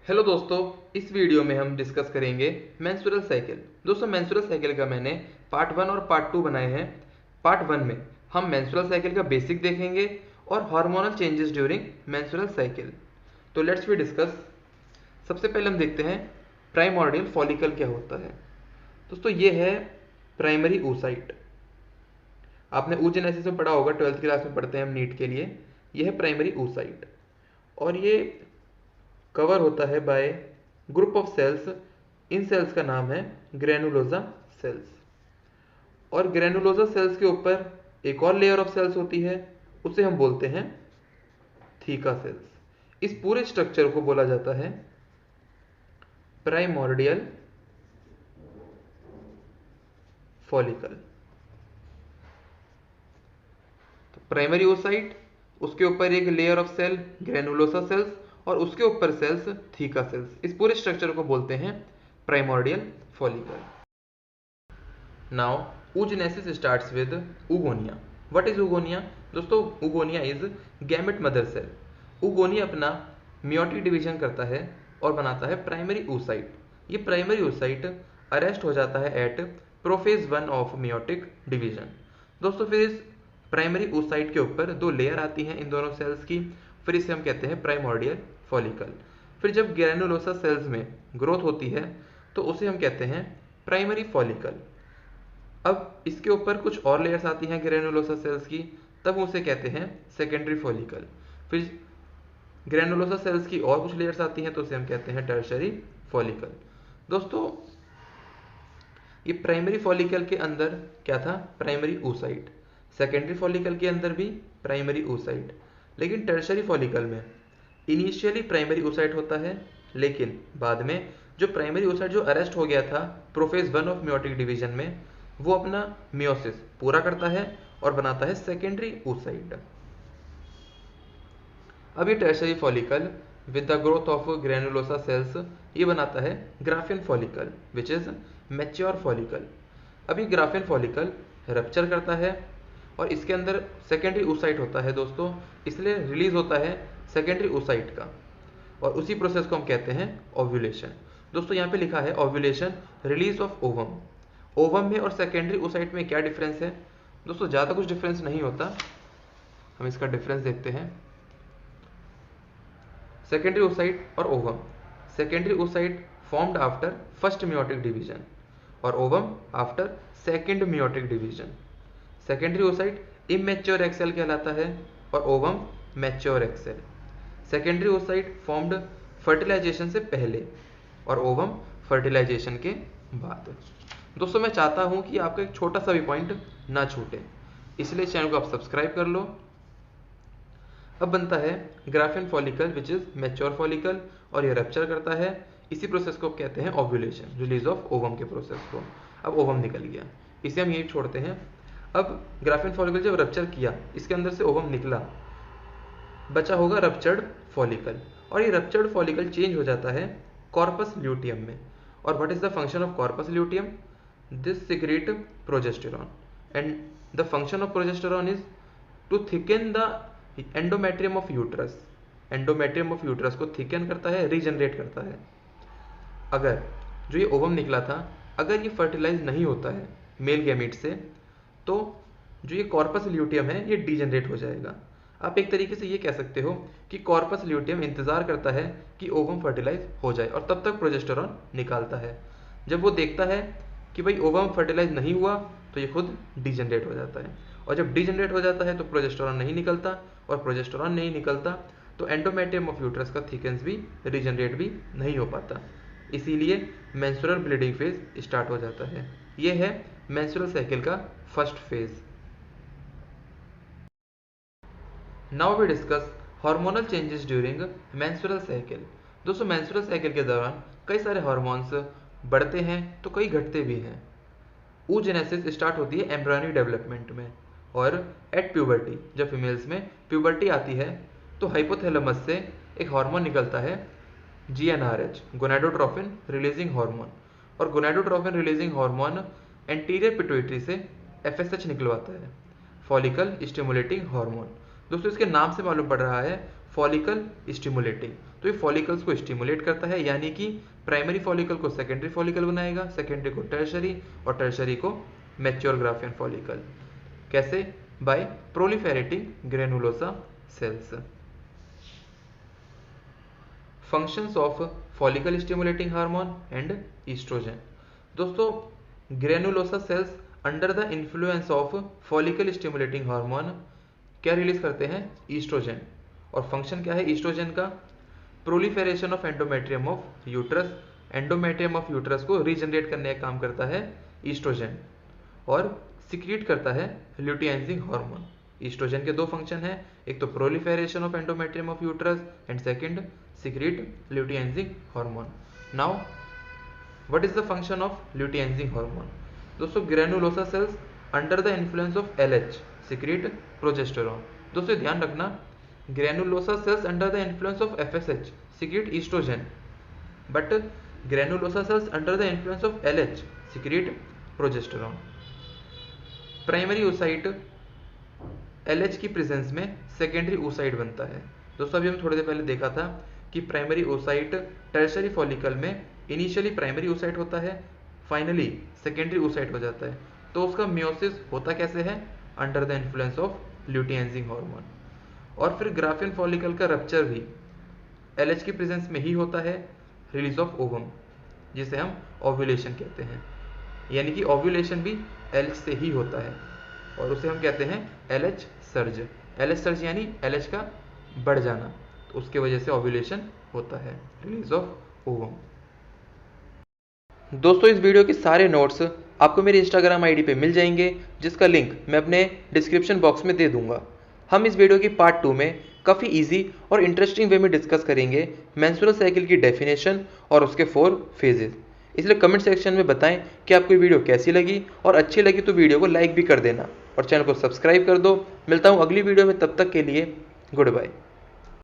Hello दोस्तों, इस video में हम डिस्कस करेंगे मेंस्ट्रुअल साइकिल। दोस्तों, मेंस्ट्रुअल साइकिल का मैंने पार्ट 1 और पार्ट 2 बनाए हैं। पार्ट 1 में हम मेंस्ट्रुअल साइकिल का बेसिक देखेंगे और hormonal changes during menstrual cycle. तो लेट्स वी डिस्कस। सबसे पहले हम देखते हैं प्राइमोर्डियल फॉलिकल क्या होता है। दोस्तों, ये है प्राइमरी oocyte। आपने oogenesis में पढ़ा होगा, 12th क्लास में पढ़ते हैं हम नीट के लिए। यह है प्राइमरी oocyte और ये कवर होता है बाय ग्रुप ऑफ सेल्स। इन सेल्स का नाम है ग्रेनुलोजा सेल्स। और ग्रेनुलोजा सेल्स के ऊपर एक और लेयर ऑफ सेल्स होती है, उसे हम बोलते हैं थीका सेल्स। इस पूरे स्ट्रक्चर को बोला जाता है प्राइमोर्डियल फॉलिकल। तो प्राइमरी oocyte, उसके ऊपर एक layer of cell granulosa cells और उसके ऊपर सेल्स थीका सेल्स। इस पूरे स्ट्रक्चर को बोलते हैं primordial follicle. Now oogenesis starts with oogonia. What is oogonia? दोस्तों, oogonia is gamete mother cell. oogonia अपना meiotic डिवीजन करता है और बनाता है प्राइमरी oocyte। ये प्राइमरी oocyte अरेस्ट हो जाता है at prophase 1 of meiotic division. दोस्तों, फिर इस प्राइमरी oocyte के ऊपर दो लेयर आती हैं इन दोनों सेल्स की। फिर इसे हम कहते हैं प्राइमोर्डियल फॉलिकल। फिर जब ग्रेनुलोसा सेल्स में ग्रोथ होती है तो उसे हम कहते हैं प्राइमरी फॉलिकल। अब इसके ऊपर कुछ और लेयर्स आती हैं ग्रेनुलोसा सेल्स की, तब उसे कहते हैं सेकेंडरी फॉलिकल। फिर ग्रेनुलोसा सेल्स की और कुछ लेयर्स आती हैं तो उसे हम कहते हैं टर्शरी फॉलिकल। दोस्तों, ये प्राइमरी फॉलिकल के अंदर क्या था? Primary oocyte। सेकेंडरी फॉलिकल के अंदर भी प्राइमरी oocyte। लेकिन टर्शरी फॉलिकल में इनिशियली प्राइमरी oocyte होता है, लेकिन बाद में जो प्राइमरी oocyte जो अरेस्ट हो गया था प्रोफेज 1 ऑफ meiotic डिवीजन में, वो अपना मियोसिस पूरा करता है और बनाता है सेकेंडरी oocyte। अब ये tertiary follicle with the growth of granulosa cells ये बनाता है Graafian follicle which is mature follicle. अब ये ग्राफियन फॉलिकल रप्चर करता है और इसके अंदर सेकेंडरी oocyte होता है दोस्तों, इसलिए रिलीज होता है सेकेंडरी oocyte का, और उसी प्रोसेस को हम कहते हैं ओव्यूलेशन। दोस्तों, यहाँ पे लिखा है ovulation, release of ovum. Ovum में और सेकेंडरी oocyte में क्या डिफरेंस है? दोस्तों, ज़्यादा कुछ डिफरेंस नहीं होता। हम इसका डिफरेंस देखते हैं। सेकेंडरी oocyte और ovum. Secondary oocyte formed after first meiotic division और ovum after second meiotic division. Secondary oocyte immature egg cell कहलाता है और ovum mature egg cell. Secondary oocyte formed fertilization से पहले और ओवम फर्टिलाइजेशन के बाद। दोस्तों, मैं चाहता हूं कि आपका एक छोटा सा भी पॉइंट ना छूटे, इसलिए चैनल को आप सब्सक्राइब कर लो। अब बनता है Graafian follicle which is mature follicle और ये रप्चर करता है। इसी प्रोसेस को कहते हैं ओव्यूलेशन, रिलीज ऑफ ओवम के प्रोसेस को। अब ओवम निकल गया, इसे हम यही छोड़ते हैं। अब ग्राफियन फॉलिकल जब रप्चर किया, इसके अंदर से ओवम निकला, बचा होगा रप्चर्ड फॉलिकल, और ये रप्चर्ड फॉलिकल चेंज हो जाता है कॉर्पस ल्यूटियम में। और what is the function of corpus luteum? This secrete progesterone, and the function of progesterone is to thicken the endometrium of uterus. Endometrium of uterus को thicken करता है, regenerate करता है। अगर जो ये ओवम निकला था, अगर ये फर्टिलाइज नहीं होता है मेल गैमीट से, तो जो ये कॉर्पस ल्यूटियम है ये डीजनरेट हो जाएगा। आप एक तरीके से ये कह सकते हो कि कॉर्पस ल्यूटियम इंतजार करता है कि ओवम फर्टिलाइज हो जाए और तब तक प्रोजेस्टेरॉन निकालता है। जब वो देखता है कि भाई ओवम फर्टिलाइज नहीं हुआ, तो ये खुद डीजनरेट हो जाता है, और जब डीजनरेट हो जाता है तो प्रोजेस्टेरॉन नहीं निकलता, और प्रोजेस्टेरॉन नहीं निकलता तो एंडोमेट्रियम ऑफ यूट्रस का थिकनेस भी रीजनरेट भी नहीं हो पाता। इसीलिए मेंस्ट्रुअल ब्लीडिंग फेज स्टार्ट हो जाता है। ये है मेंस्ट्रुअल साइकिल का first phase. Now we discuss hormonal changes during menstrual cycle. दोस्तों, मेंस्ट्रुअल साइकिल के दौरान कई सारे हार्मोन्स बढ़ते हैं तो कई घटते भी हैं। oogenesis स्टार्ट होती है एम्ब्रियोनिक डेवलपमेंट में, और एट प्यूबर्टी, जब फीमेल्स में प्यूबर्टी आती है तो हाइपोथैलेमस से एक हार्मोन निकलता है GnRH, गोनाडोट्रोफिन रिलीजिंग हार्मोन। और gonadotrophin releasing hormone anterior pituitary से FSH निकलवाता है, फॉलिकल स्टिमुलेटिंग हार्मोन। दोस्तों, इसके नाम से मालूम पड़ रहा है फॉलिकल स्टिमुलेटिंग, तो ये फॉलिकल्स को स्टिमुलेट करता है, यानी कि प्राइमरी फॉलिकल को सेकेंडरी फॉलिकल बनाएगा, सेकेंडरी को टर्शरी और टर्शरी को मैच्योर ग्राफियन फॉलिकल। कैसे? By proliferating granulosa cells. Functions of follicle stimulating hormone and estrogen. दोस्तों, granulosa cells under the influence of follicle stimulating hormone क्या रिलीज करते हैं? ईस्ट्रोजन। और फंक्शन क्या है ईस्ट्रोजन का? Proliferation of endometrium of uterus. Endometrium of uterus को regenerate करने का काम करता है ईस्ट्रोजन, और सिक्रीट करता है ल्यूटियनजिंग हार्मोन। ईस्ट्रोजन के दो फंक्शन हैं, एक तो proliferation of endometrium of uterus and second secrete luteinizing hormone. Now what is the function of luteinizing hormone? दोस्तों, granulosa cells under the influence of LH secrete progesterone. दोस्तों ध्यान रखना, granulosa cells under the influence of FSH secrete estrogen, but granulosa cells under the influence of LH secrete progesterone. Primary oocyte LH की presence में secondary oocyte बनता है। दोस्तों अभी हम थोड़ी देर पहले देखा था कि प्राइमरी oocyte टर्शरी फॉलिकल में इनिशियली प्राइमरी oocyte होता है, फाइनली सेकेंडरी oocyte हो जाता है। तो उसका मियोसिस होता कैसे है? Under the influence of luteinizing hormone. और फिर ग्राफियन फॉलिकल का रप्चर भी LH की प्रेजेंस में ही होता है, रिलीज ऑफ ओवम, जिसे हम ओव्यूलेशन कहते हैं। यानी कि ओव्यूलेशन भी LH से ही होता है, और उसे हम कहते हैं LH सर्ज। LH सर्ज यानी LH का बढ़ जाना, तो उसके वजह से ओव्यूलेशन होता है, रिलीज ऑफ ओवम। दोस्तों इस वीडियो के सारे नोट्स आपको मेरे इंस्टाग्राम आईडी पे मिल जाएंगे, जिसका लिंक मैं अपने डिस्क्रिप्शन बॉक्स में दे दूंगा। हम इस वीडियो की पार्ट 2 में काफ़ी इजी और इंटरेस्टिंग वे में डिस्कस करेंगे मेंस्ट्रुअल साइकिल की डेफिनेशन और उसके 4 फेजेस। इसलिए कमेंट सेक्शन में बताएं कि आपको ये वीडियो कैसी लगी, और अच्छी लगी तो वीडियो को लाइक भी कर देना और चैनल को सब्सक्राइब कर दो। मिलता हूँ अगली वीडियो में, तब तक के लिए गुड बाय।